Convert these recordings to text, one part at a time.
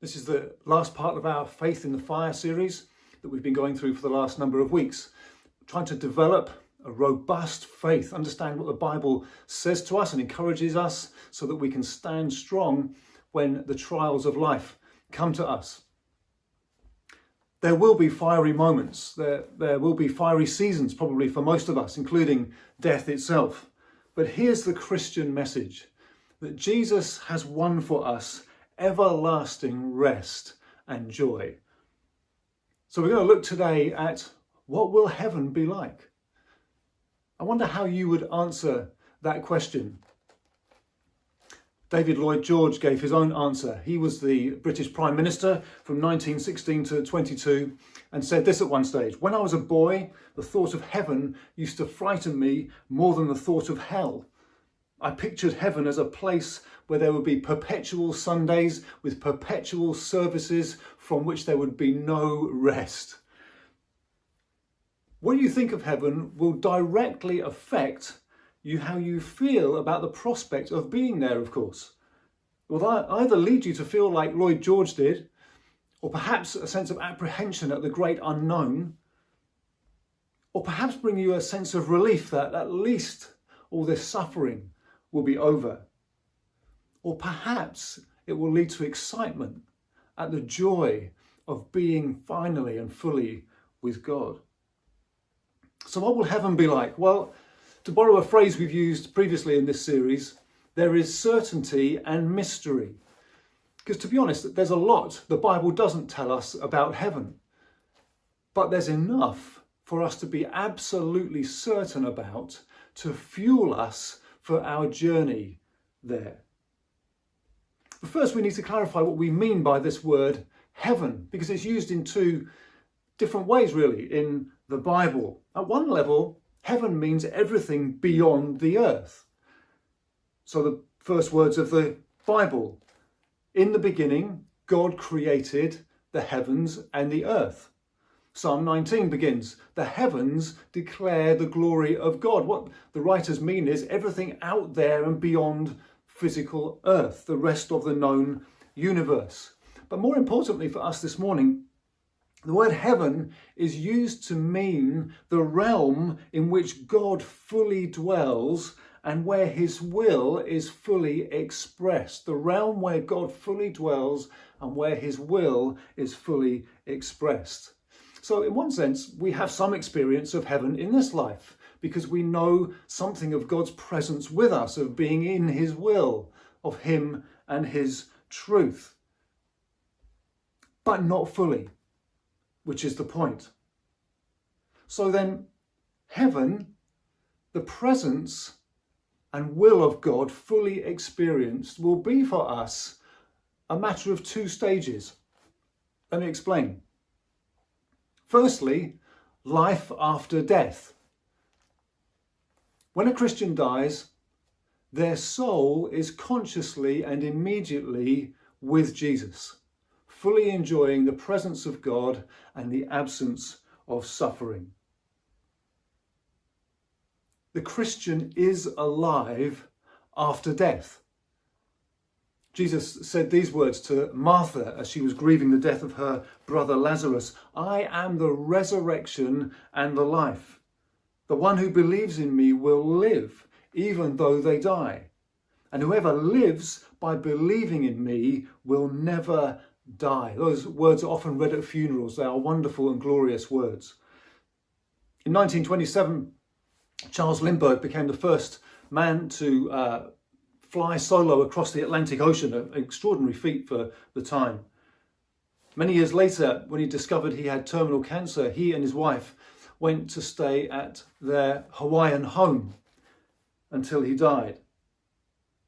This is the last part of our Faith in the Fire series that we've been going through for the last number of weeks, trying to develop a robust faith, understand what the Bible says to us and encourages us so that we can stand strong when the trials of life come to us. There will be fiery moments, there will be fiery seasons probably for most of us, including death itself. But here's the Christian message, that Jesus has won for us everlasting rest and joy. So we're going to look today at what will heaven be like? I wonder how you would answer that question. David Lloyd George gave his own answer. He was the British Prime Minister from 1916 to 22 and said this at one stage: "When I was a boy, the thought of heaven used to frighten me more than the thought of hell. I pictured heaven as a place where there would be perpetual Sundays with perpetual services from which there would be no rest." What you think of heaven will directly affect how you feel about the prospect of being there, of course. It will either lead you to feel like Lloyd George did, or perhaps a sense of apprehension at the great unknown, or perhaps bring you a sense of relief that at least all this suffering will be over. Or perhaps it will lead to excitement at the joy of being finally and fully with God. So what will heaven be like? Well, to borrow a phrase we've used previously in this series, there is certainty and mystery. Because to be honest, there's a lot the Bible doesn't tell us about heaven. But there's enough for us to be absolutely certain about to fuel us for our journey there. But first we need to clarify what we mean by this word heaven, because it's used in two different ways really in the Bible. At one level, heaven means everything beyond the earth. So the first words of the Bible: "In the beginning, God created the heavens and the earth." Psalm 19 begins, "The heavens declare the glory of God." What the writers mean is everything out there and beyond physical earth, the rest of the known universe. But more importantly for us this morning, the word heaven is used to mean the realm in which God fully dwells and where his will is fully expressed. The realm where God fully dwells and where his will is fully expressed. So in one sense, we have some experience of heaven in this life because we know something of God's presence with us, of being in his will, of him and his truth. But not fully, which is the point. So then, heaven, the presence and will of God fully experienced, will be for us a matter of two stages. Let me explain. Firstly, life after death. When a Christian dies, their soul is consciously and immediately with Jesus, fully enjoying the presence of God and the absence of suffering. The Christian is alive after death. Jesus said these words to Martha as she was grieving the death of her brother Lazarus: "I am the resurrection and the life. The one who believes in me will live, even though they die. And whoever lives by believing in me will never die." Those words are often read at funerals. They are wonderful and glorious words. In 1927, Charles Lindbergh became the first man to fly solo across the Atlantic Ocean, an extraordinary feat for the time. Many years later, when he discovered he had terminal cancer, he and his wife went to stay at their Hawaiian home until he died.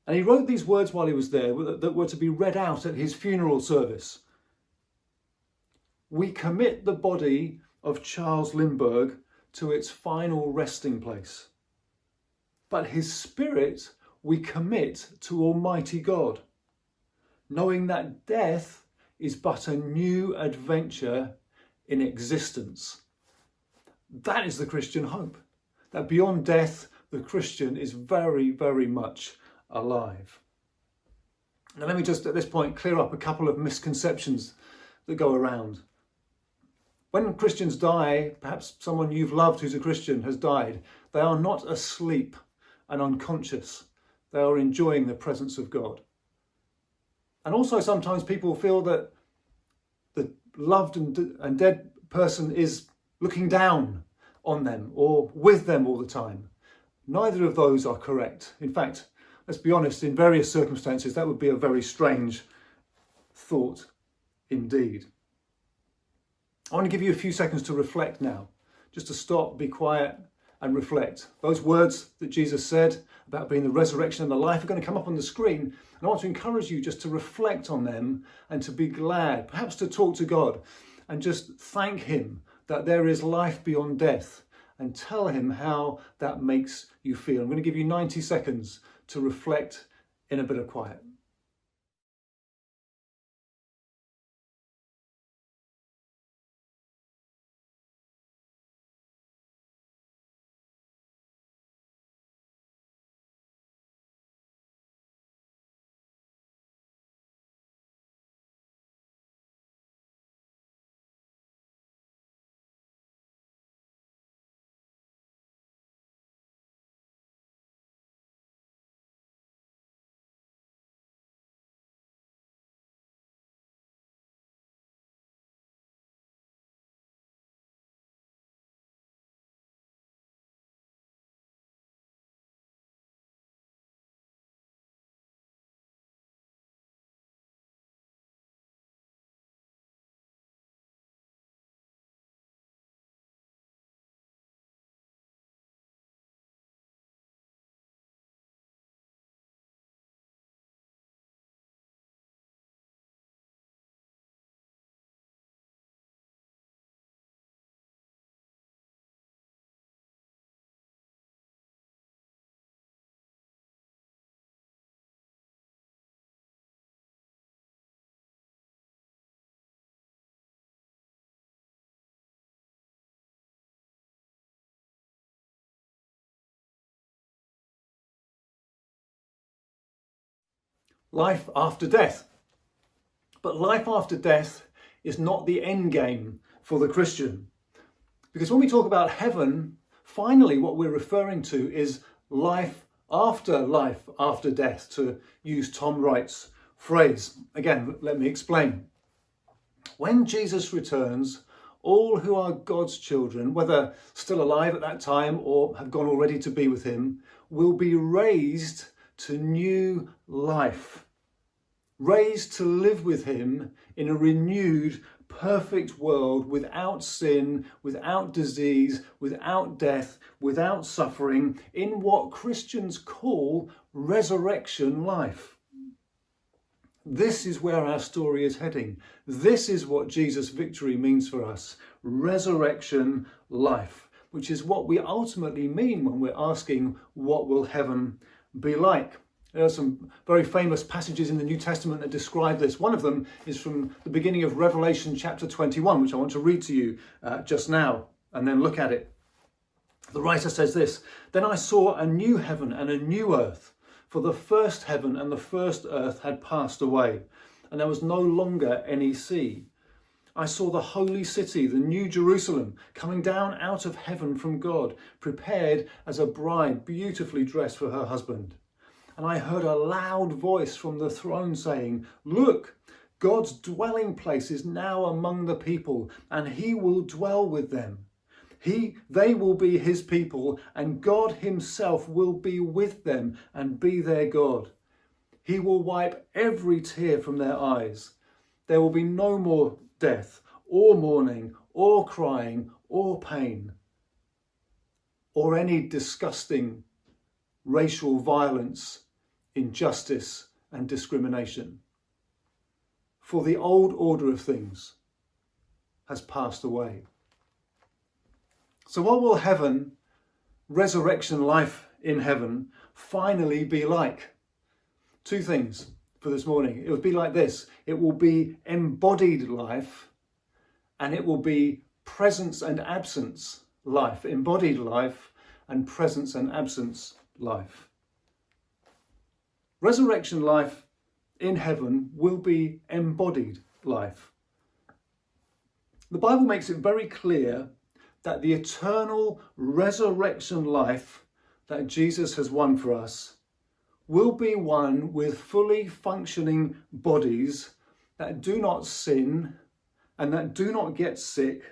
And he wrote these words while he was there that were to be read out at his funeral service. "We commit the body of Charles Lindbergh to its final resting place, but his spirit we commit to Almighty God, knowing that death is but a new adventure in existence." That is the Christian hope, that beyond death, the Christian is very, very much alive. Now let me just at this point clear up a couple of misconceptions that go around. When Christians die, perhaps someone you've loved who's a Christian has died, they are not asleep and unconscious. They are enjoying the presence of God. And also sometimes people feel that the loved and dead person is looking down on them or with them all the time. Neither of those are correct. In fact, let's be honest, in various circumstances, that would be a very strange thought indeed. I want to give you a few seconds to reflect now, just to stop, be quiet and reflect. Those words that Jesus said about being the resurrection and the life are going to come up on the screen. And I want to encourage you just to reflect on them and to be glad, perhaps to talk to God and just thank him that there is life beyond death and tell him how that makes you feel. I'm going to give you 90 seconds to reflect in a bit of quiet. Life after death. But life after death is not the end game for the Christian. Because when we talk about heaven, finally what we're referring to is life after death, to use Tom Wright's phrase. Again, let me explain. When Jesus returns, all who are God's children, whether still alive at that time or have gone already to be with him, will be raised to new life. Raised to live with him in a renewed, perfect world without sin, without disease, without death, without suffering, in what Christians call resurrection life. This is where our story is heading. This is what Jesus' victory means for us. Resurrection life, which is what we ultimately mean when we're asking, what will heaven be like? There are some very famous passages in the New Testament that describe this. One of them is from the beginning of Revelation chapter 21, which I want to read to you just now, and then look at it. The writer says this, "Then I saw a new heaven and a new earth, for the first heaven and the first earth had passed away, and there was no longer any sea. I saw the holy city, the new Jerusalem, coming down out of heaven from God, prepared as a bride beautifully dressed for her husband. And I heard a loud voice from the throne saying, 'Look, God's dwelling place is now among the people, and he will dwell with them. They will be his people, and God himself will be with them and be their God. He will wipe every tear from their eyes. There will be no more death, or mourning, or crying, or pain, or any disgusting racial violence, injustice and discrimination. For the old order of things has passed away.'" So what will heaven, resurrection life in heaven, finally be like? Two things for this morning. It would be like this. It will be embodied life, and it will be presence and absence life. Embodied life and presence and absence life. Resurrection life in heaven will be embodied life. The Bible makes it very clear that the eternal resurrection life that Jesus has won for us will be one with fully functioning bodies that do not sin and that do not get sick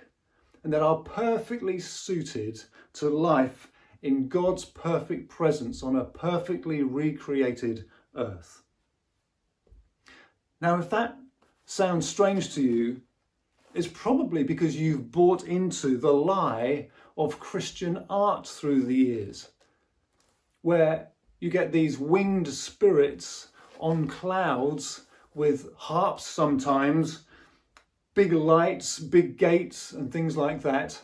and that are perfectly suited to life in God's perfect presence on a perfectly recreated earth. Now, if that sounds strange to you, it's probably because you've bought into the lie of Christian art through the years, where you get these winged spirits on clouds with harps sometimes, big lights, big gates and things like that.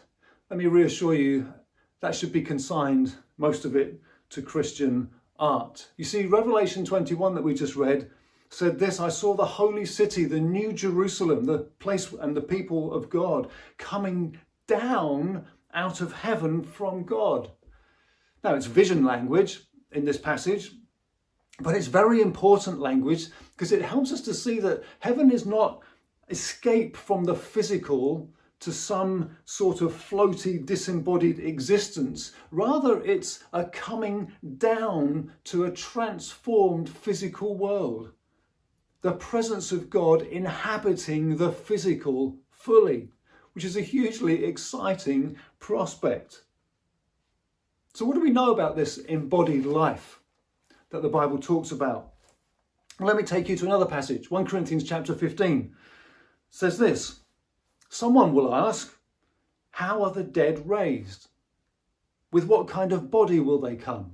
Let me reassure you, that should be consigned, most of it, to Christian art. You see, Revelation 21 that we just read said this: I saw the holy city, the new Jerusalem, the place and the people of God, coming down out of heaven from God. Now, it's vision language in this passage, but it's very important language because it helps us to see that heaven is not escape from the physical to some sort of floaty, disembodied existence. Rather, it's a coming down to a transformed physical world. The presence of God inhabiting the physical fully, which is a hugely exciting prospect. So what do we know about this embodied life that the Bible talks about? Well, let me take you to another passage. 1 Corinthians chapter 15 says this: someone will ask, how are the dead raised? With what kind of body will they come?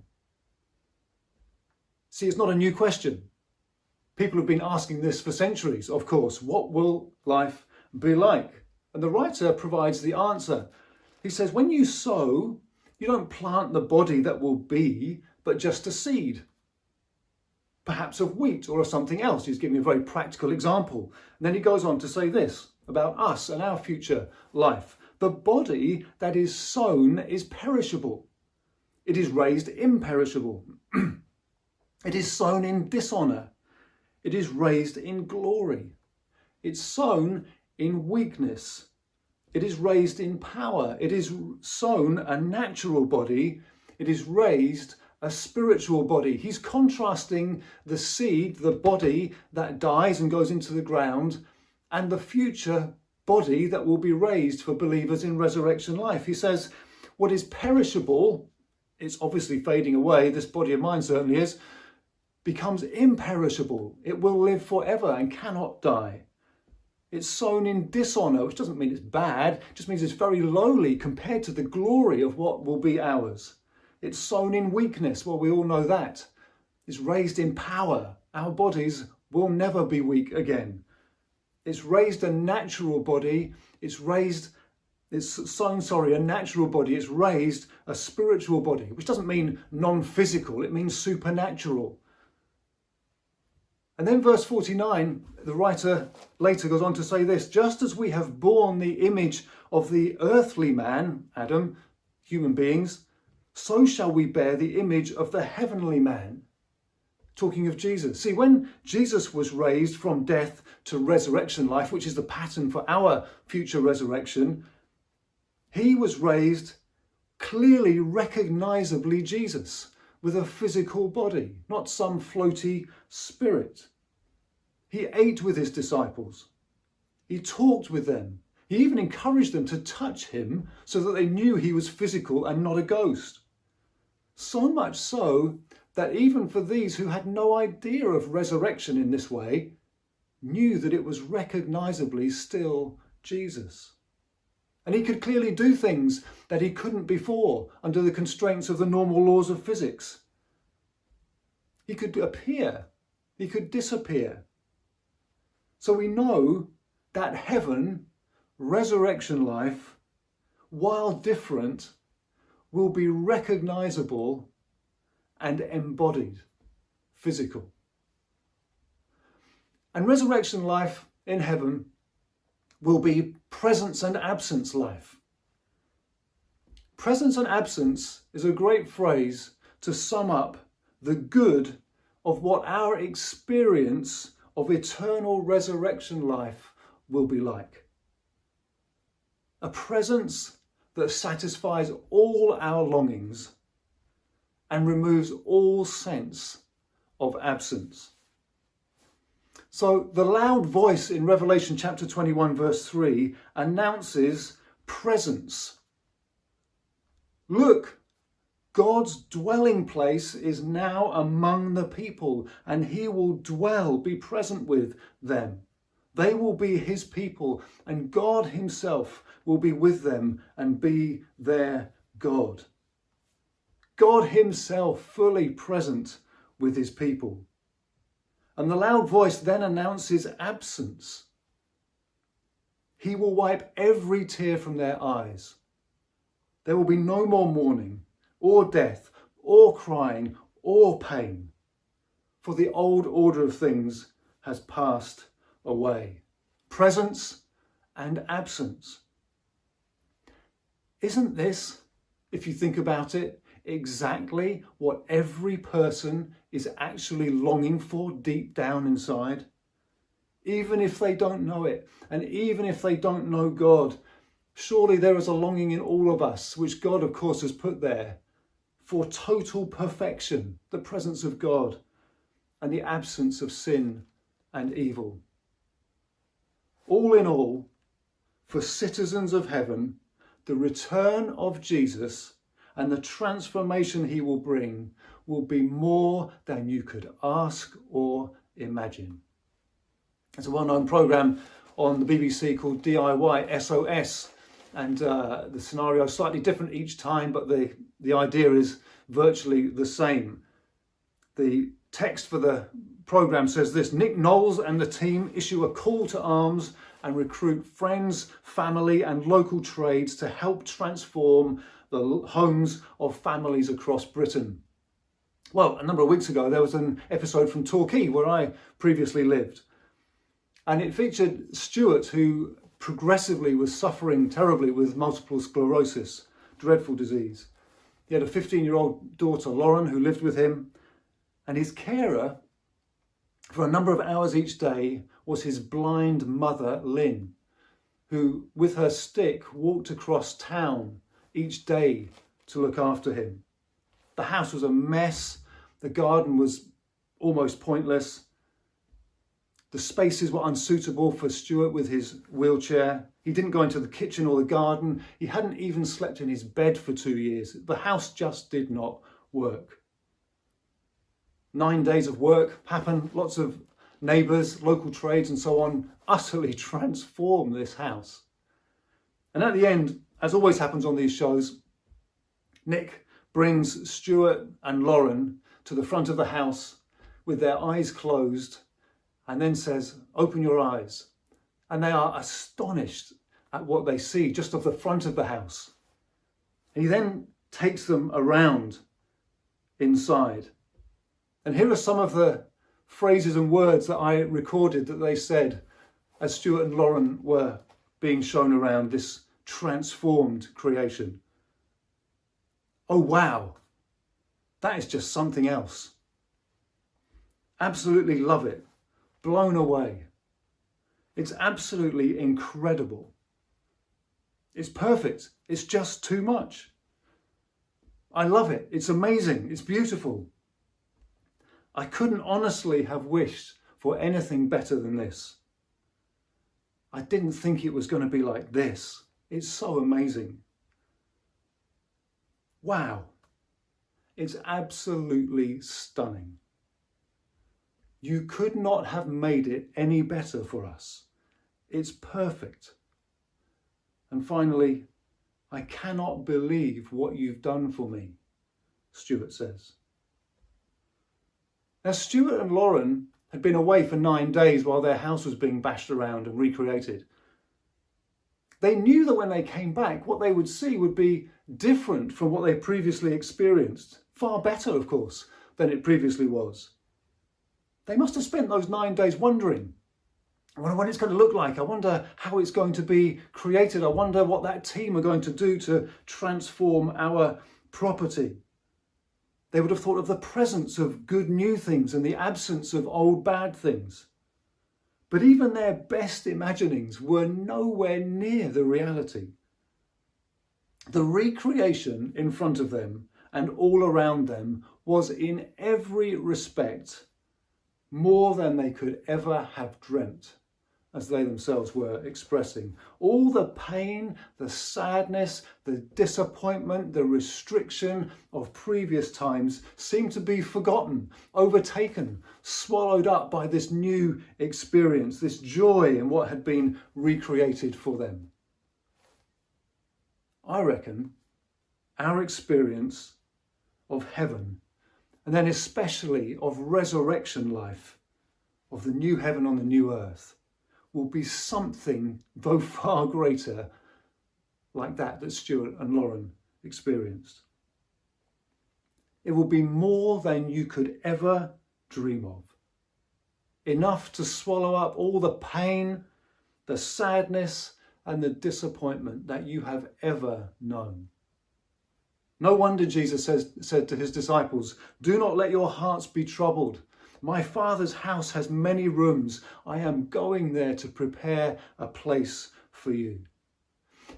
See, it's not a new question. People have been asking this for centuries, of course. What will life be like? And the writer provides the answer. He says, when you sow, you don't plant the body that will be, but just a seed, perhaps of wheat or of something else. He's giving a very practical example. And then he goes on to say this about us and our future life. The body that is sown is perishable. It is raised imperishable. It is sown in dishonour. It is raised in glory. It's sown in weakness. It is raised in power. It is sown a natural body. It is raised a spiritual body. He's contrasting the seed, the body that dies and goes into the ground, and the future body that will be raised for believers in resurrection life. He says, what is perishable, it's obviously fading away, this body of mine certainly is, becomes imperishable. It will live forever and cannot die. It's sown in dishonour, which doesn't mean it's bad, it just means it's very lowly compared to the glory of what will be ours. It's sown in weakness, well, we all know that. It's raised in power. Our bodies will never be weak again. It's raised a natural body. It's sown a natural body. It's raised a spiritual body, which doesn't mean non-physical, it means supernatural. And then verse 49, the writer later goes on to say this: just as we have borne the image of the earthly man, Adam, human beings, so shall we bear the image of the heavenly man. Talking of Jesus. See, when Jesus was raised from death to resurrection life, which is the pattern for our future resurrection, he was raised clearly, recognisably Jesus, with a physical body, not some floaty spirit. He ate with his disciples. He talked with them. He even encouraged them to touch him so that they knew he was physical and not a ghost. So much so that even for these who had no idea of resurrection in this way, knew that it was recognisably still Jesus. And he could clearly do things that he couldn't before under the constraints of the normal laws of physics. He could appear, he could disappear. So we know that heaven, resurrection life, while different, will be recognisable and embodied, physical. And resurrection life in heaven will be presence and absence life. Presence and absence is a great phrase to sum up the good of what our experience of eternal resurrection life will be like. A presence that satisfies all our longings and removes all sense of absence. So the loud voice in Revelation chapter 21 verse 3 announces presence. Look, God's dwelling place is now among the people, and he will dwell, be present with them. They will be his people, and God himself will be with them and be their God. God himself fully present with his people. And the loud voice then announces absence. He will wipe every tear from their eyes. There will be no more mourning, or death, or crying, or pain, for the old order of things has passed away. Presence and absence. Isn't this, if you think about it, exactly what every person is actually longing for deep down inside? Even if they don't know it, and even if they don't know God, surely there is a longing in all of us, which God, of course, has put there, for total perfection, the presence of God, and the absence of sin and evil. All in all, for citizens of heaven, the return of Jesus and the transformation he will bring will be more than you could ask or imagine. There's a well-known programme on the BBC called DIY SOS, and the scenario is slightly different each time, but the idea is virtually the same. The text for the programme says this: Nick Knowles and the team issue a call to arms and recruit friends, family and local trades to help transform the homes of families across Britain. Well, a number of weeks ago there was an episode from Torquay, where I previously lived, and it featured Stuart, who progressively was suffering terribly with multiple sclerosis, dreadful disease. He had a 15-year-old daughter, Lauren, who lived with him, and his carer for a number of hours each day was his blind mother, Lynn, who with her stick walked across town each day to look after him. The house was a mess. The garden was almost pointless. The spaces were unsuitable for Stuart with his wheelchair. He didn't go into the kitchen or the garden. He hadn't even slept in his bed for 2 years. The house just did not work. 9 days of work happened. Lots of neighbours, local trades and so on utterly transformed this house. And at the end, as always happens on these shows, Nick brings Stuart and Lauren to the front of the house with their eyes closed, and then says, "Open your eyes." And they are astonished at what they see just off the front of the house. And he then takes them around inside. And here are some of the phrases and words that I recorded that they said as Stuart and Lauren were being shown around this transformed creation. "Oh wow, that is just something else. Absolutely love it. Blown away. It's absolutely incredible. It's perfect. It's just too much. I love it. It's amazing. It's beautiful. I couldn't honestly have wished for anything better than this. I didn't think it was going to be like this. It's so amazing. Wow. It's absolutely stunning. You could not have made it any better for us. It's perfect. And finally, I cannot believe what you've done for me," Stuart says. Now, Stuart and Lauren had been away for 9 days while their house was being bashed around and recreated. They knew that when they came back, what they would see would be different from what they previously experienced. Far better, of course, than it previously was. They must have spent those 9 days wondering, I wonder what it's going to look like. I wonder how it's going to be created. I wonder what that team are going to do to transform our property. They would have thought of the presence of good new things and the absence of old bad things. But even their best imaginings were nowhere near the reality. The recreation in front of them and all around them was in every respect more than they could ever have dreamt, as they themselves were expressing. All the pain, the sadness, the disappointment, the restriction of previous times seemed to be forgotten, overtaken, swallowed up by this new experience, this joy in what had been recreated for them. I reckon our experience of heaven, and then especially of resurrection life, of the new heaven on the new earth, will be something, though far greater, like that Stuart and Lauren experienced. It will be more than you could ever dream of. Enough to swallow up all the pain, the sadness, and the disappointment that you have ever known. No wonder Jesus said to his disciples, "Do not let your hearts be troubled. My Father's house has many rooms. I am going there to prepare a place for you."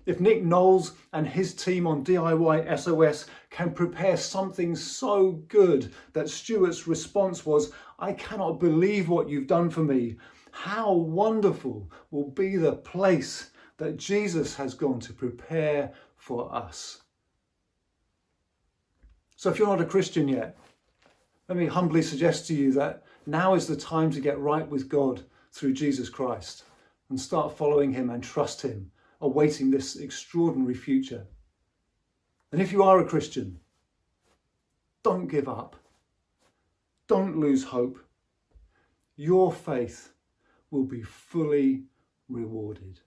If Nick Knowles and his team on DIY SOS can prepare something so good that Stuart's response was, "I cannot believe what you've done for me," how wonderful will be the place that Jesus has gone to prepare for us. So if you're not a Christian yet, let me humbly suggest to you that now is the time to get right with God through Jesus Christ and start following him and trust him, awaiting this extraordinary future. And if you are a Christian, don't give up. Don't lose hope. Your faith will be fully rewarded.